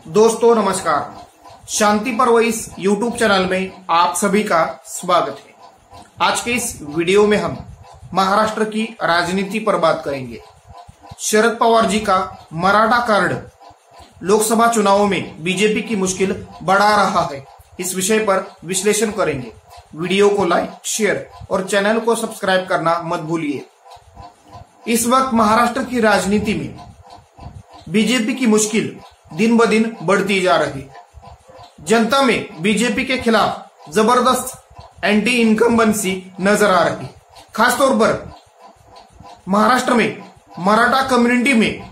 दोस्तों नमस्कार। शांति पर्व इस YouTube चैनल में आप सभी का स्वागत है। आज के इस वीडियो में हम महाराष्ट्र की राजनीति पर बात करेंगे। शरद पवार जी का मराठा कार्ड लोकसभा चुनावों में बीजेपी की मुश्किल बढ़ा रहा है। इस विषय पर विश्लेषण करेंगे। वीडियो को लाइक, शेयर और चैनल को सब्सक्राइब करना मत भूलिए। इस वक्त महाराष्ट्र की राजनीति में बीजेपी की मुश्किल दिन ब दिन बढ़ती जा रही है। जनता में बीजेपी के खिलाफ जबरदस्त एंटी इनकम्बेंसी नजर आ रही है। खासतौर पर महाराष्ट्र में मराठा कम्युनिटी में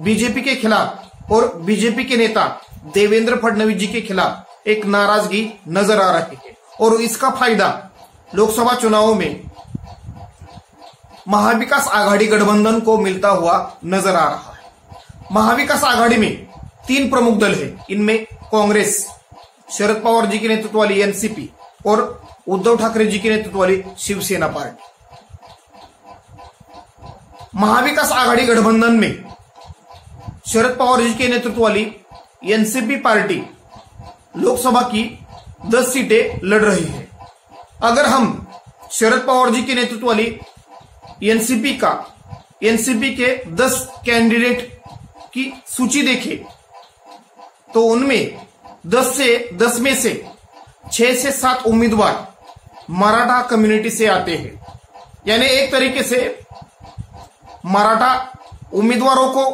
बीजेपी के खिलाफ और बीजेपी के नेता देवेंद्र फडणवीस जी के खिलाफ एक नाराजगी नजर आ रही है और इसका फायदा लोकसभा चुनावों में महाविकास आघाड़ी गठबंधन को मिलता हुआ नजर आ रहा है। महाविकास आघाड़ी में 3 प्रमुख दल है। इनमें कांग्रेस, शरद पवार जी के नेतृत्व वाली एनसीपी और उद्धव ठाकरे जी के नेतृत्व वाली शिवसेना पार्टी। महाविकास आघाड़ी गठबंधन में शरद पवार जी के नेतृत्व वाली एनसीपी पार्टी लोकसभा की 10 सीटें लड़ रही है। अगर हम शरद पवार जी के नेतृत्व वाली एनसीपी के 10 कैंडिडेट की सूची देखें तो उनमें 10 में से 6 से 7 उम्मीदवार मराठा कम्युनिटी से आते हैं। यानी एक तरीके से मराठा उम्मीदवारों को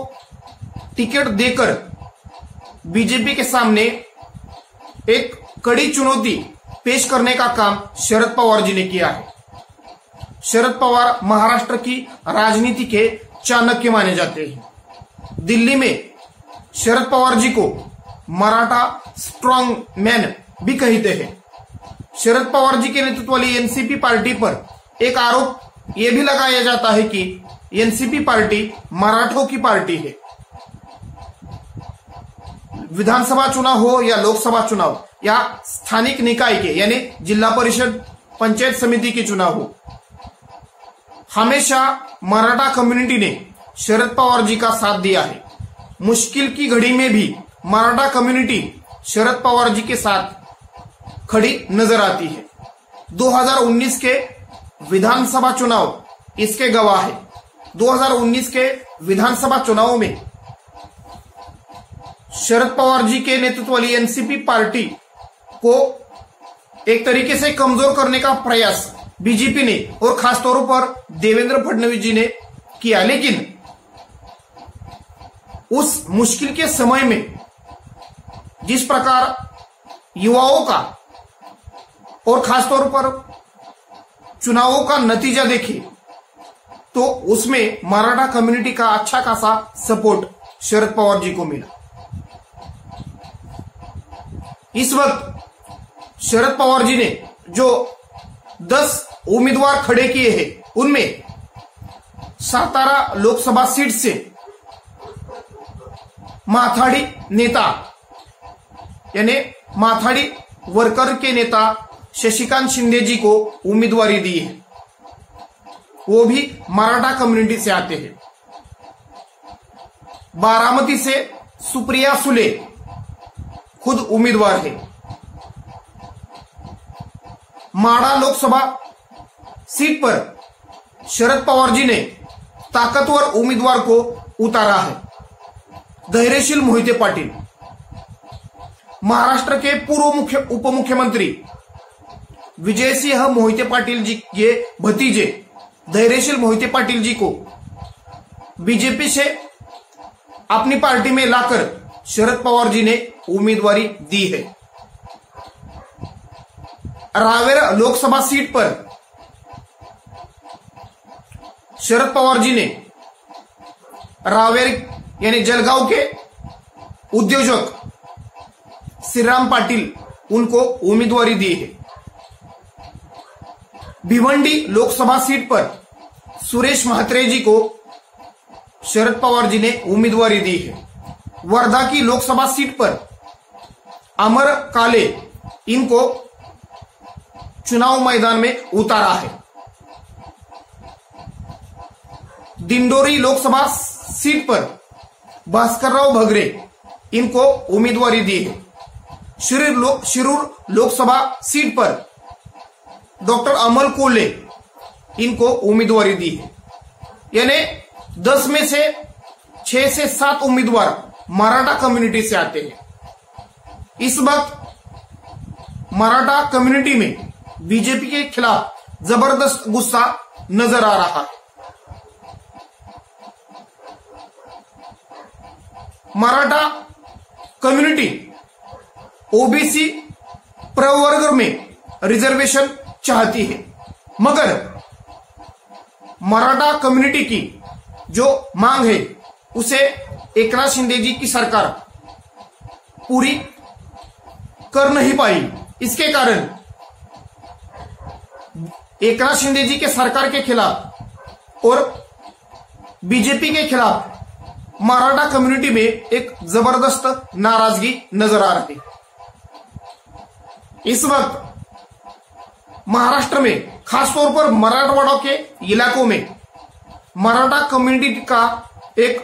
टिकट देकर बीजेपी के सामने एक कड़ी चुनौती पेश करने का काम शरद पवार जी ने किया है। शरद पवार महाराष्ट्र की राजनीति के चाणक्य माने जाते हैं। दिल्ली में शरद पवार जी को मराठा स्ट्रांग मैन भी कहते हैं। शरद पवार जी के नेतृत्व वाली एनसीपी पार्टी पर एक आरोप यह भी लगाया जाता है कि एनसीपी पार्टी मराठों की पार्टी है। विधानसभा चुनाव हो या लोकसभा चुनाव या स्थानिक निकाय के यानी जिला परिषद, पंचायत समिति के चुनाव हो, हमेशा मराठा कम्युनिटी ने शरद पवार जी का साथ दिया है। मुश्किल की घड़ी में भी मराठा कम्युनिटी शरद पवार जी के साथ खड़ी नजर आती है। 2019 के विधानसभा चुनाव इसके गवाह है। 2019 के विधानसभा चुनाव में शरद पवार जी के नेतृत्व वाली एनसीपी पार्टी को एक तरीके से कमजोर करने का प्रयास बीजेपी ने और खासतौर पर देवेंद्र फडणवीस जी ने किया। लेकिन उस मुश्किल के समय में जिस प्रकार युवाओं का और खासतौर पर चुनावों का नतीजा देखे तो उसमें मराठा कम्युनिटी का अच्छा खासा सपोर्ट शरद पवार जी को मिला। इस वक्त शरद पवार जी ने जो 10 उम्मीदवार खड़े किए हैं उनमें सातारा लोकसभा सीट से माथाडी नेता यानी माथाडी वर्कर के नेता शशिकांत शिंदे जी को उम्मीदवारी दी है। वो भी मराठा कम्युनिटी से आते हैं। बारामती से सुप्रिया सुले खुद उम्मीदवार है। माडा लोकसभा सीट पर शरद पवार जी ने ताकतवर उम्मीदवार को उतारा है, धैर्यशील मोहिते पाटील। महाराष्ट्र के पूर्व उप मुख्यमंत्री विजय सिंह मोहिते पाटील जी के भतीजे धैर्यशील मोहिते पाटील जी को बीजेपी से अपनी पार्टी में लाकर शरद पवार जी ने उम्मीदवारी दी है। रावेर लोकसभा सीट पर शरद पवार जी ने रावेर यानी जलगांव के उद्योजक श्रीराम पाटिल उनको उम्मीदवारी दी है। भिवंडी लोकसभा सीट पर सुरेश म्हात्रे जी को शरद पवार जी ने उम्मीदवारी दी है। वर्धा की लोकसभा सीट पर अमर काले इनको चुनाव मैदान में उतारा है। दिंडोरी लोकसभा सीट पर भास्करराव भगरे इनको उम्मीदवारी दी है। शिरूर लोकसभा सीट पर डॉक्टर अमल कोल्हे इनको उम्मीदवारी दी है। यानी 10 में से 6 से 7 उम्मीदवार मराठा कम्युनिटी से आते हैं। इस वक्त मराठा कम्युनिटी में बीजेपी के खिलाफ जबरदस्त गुस्सा नजर आ रहा है। मराठा कम्युनिटी ओबीसी प्रवर्ग में रिजर्वेशन चाहती है, मगर मराठा कम्युनिटी की जो मांग है उसे एकनाथ शिंदे जी की सरकार पूरी कर नहीं पाई। इसके कारण एकनाथ शिंदे जी के सरकार के खिलाफ और बीजेपी के खिलाफ मराठा कम्युनिटी में एक जबरदस्त नाराजगी नजर आ रही है। इस वक्त महाराष्ट्र में खासतौर पर मराठवाड़ा के इलाकों में मराठा कम्युनिटी का एक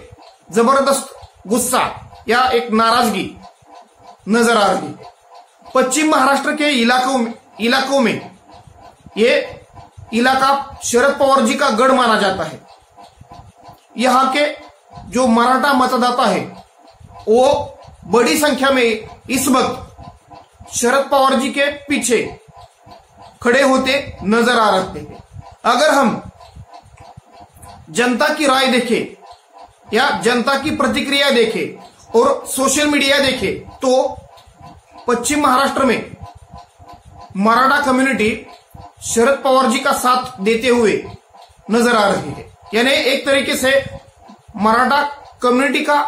जबरदस्त गुस्सा या एक नाराजगी नजर आ रही है। पश्चिम महाराष्ट्र के इलाकों में ये इलाका शरद पवार जी का गढ़ माना जाता है। यहाँ के जो मराठा मतदाता है वो बड़ी संख्या में इस वक्त शरद पवार जी के पीछे खड़े होते नजर आ रहे हैं। अगर हम जनता की राय देखें या जनता की प्रतिक्रिया देखें और सोशल मीडिया देखें तो पश्चिम महाराष्ट्र में मराठा कम्युनिटी शरद पवार जी का साथ देते हुए नजर आ रही है। यानी एक तरीके से मराठा कम्युनिटी का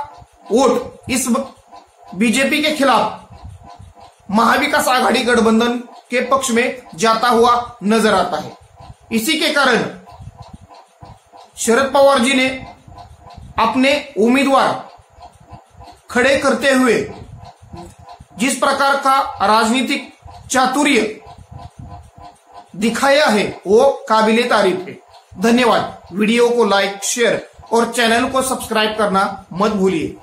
वोट इस बीजेपी के खिलाफ महाविकास आघाड़ी गठबंधन के पक्ष में जाता हुआ नजर आता है। इसी के कारण शरद पवार जी ने अपने उम्मीदवार खड़े करते हुए जिस प्रकार का राजनीतिक चातुर्य दिखाया है वो काबिले तारीफ है। धन्यवाद। वीडियो को लाइक, शेयर और चैनल को सब्सक्राइब करना मत भूलिए।